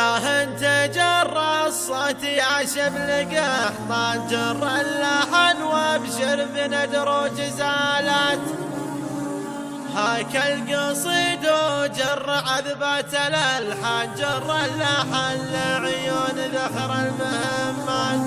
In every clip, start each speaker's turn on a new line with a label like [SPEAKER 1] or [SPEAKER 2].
[SPEAKER 1] لا انت جر الصوت يا شبل قحطان، جر اللحن وابشر بندروج زالت. هاك القصيد وجر عذبة الالحان، جر اللحن لعيون ذخر المهمات.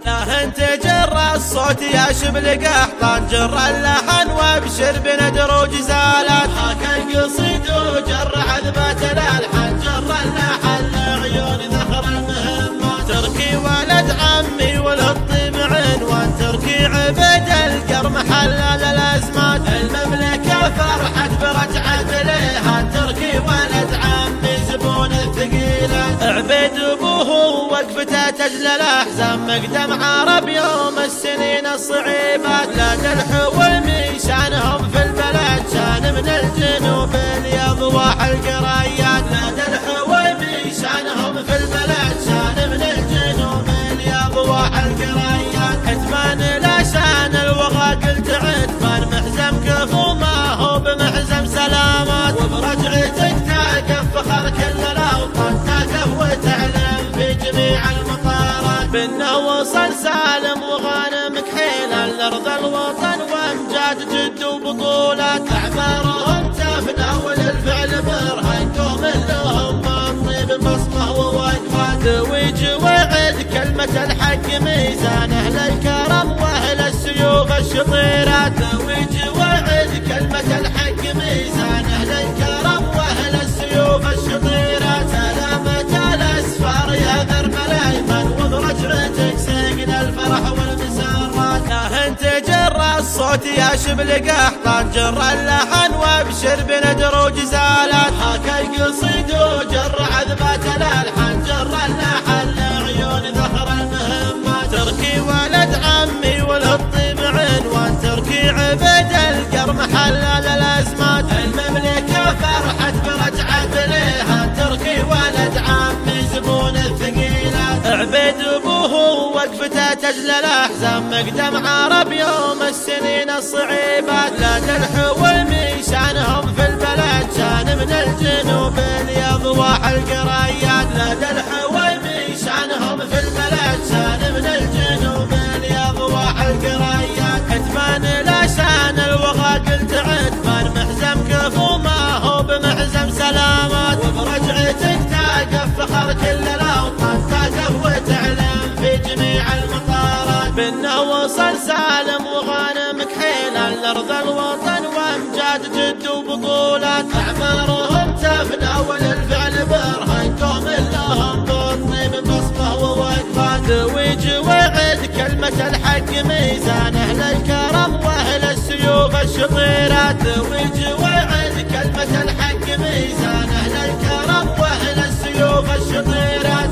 [SPEAKER 1] لا انت جر الصوت يا شبل قحطان، جر اللحن وابشر بندروج زالت. هاك القصيد وجر عذبة الالحان، جر اللحن لعيون ذخر المهمات. تركي ولد عمي والطيب عنوان، تركي عبد القر محلل الازمات. المملكة فرحت برجعة ليها، تركي ولد عمي زبون الثقيلات. عبيد ابوه وقفته تجلى الاحزان، مقدم عرب يوم السنين الصعيبات. لا الحول من شانهم في البلد، شان من الجنوب اليضواح القريات. لا الحول من شانهم في البلد، شان من الجنوب اليضواح القريات. عتمان لا شان الوغى قلت عتمان، محزم كفو ما هو بمحزم سلامات. وبرجعتك تقف فخر كل الاوطان، تقف وتعلم في جميع المطارات. بنا وصل سالم وغانم كحيلا لارض الوطن، وامجاد جد وبطولات. اعمارهم تفنى وللفعل برهان، قوم لهم الطيب بصمه ووقفات. ويجي وعد كلمة الحق ميزان، اهل الكرم واهل السيوف الشطيرات. ويجي وعد كلمة الحق ميزان، اهل الكرم واهل السيوف الشطيرات. سلامة الاسفار يا درب الايمن، وبرجعتك سجن الفرح والمسرات. لا انت جر الصوت يا شبل قحطان، جر اللحن وابشر بندروج زالت. هاك القصيد وجر عذبة الالحان، جر اللحن لعيون ذخر المهمات. تركي ولد عمي والطيب عنوان، تركي عبد القر محلل الازمات. المملكة فرحت برجعة ليها، تركي ولد عمي زبون الثقيلات. عبيد ابوه وقفته تجلى الاحزان، مقدم عرب يوم السنين الصعيبات. لا الحول من شانهم في البلد، شان من الجنوب اليضواح القريات. لا الحول من شانهم في البلد، شان من الجنوب اليضواح القريات. عتمان لا شان الوغى قلت عتمان، محزم كفو ما هو بمحزم سلامات. وبرجعتك تقف فخر كل الاوطان، تقف وتعلم في جميع المطارات. بنا وصل سالم وغانم كحيلا لارض الوطن، وامجاد جد وبطولات. اعمارهم تفنى وللفعل برهان، قوم لهم بالطيب بصمه ووقفات. ويجي وعد كلمة الحق ميزان، اهل الكرم واهل السيوف الشطيرات. ويجي وعد كلمة الحق ميزان، اهل الكرم واهل السيوف الشطيرات.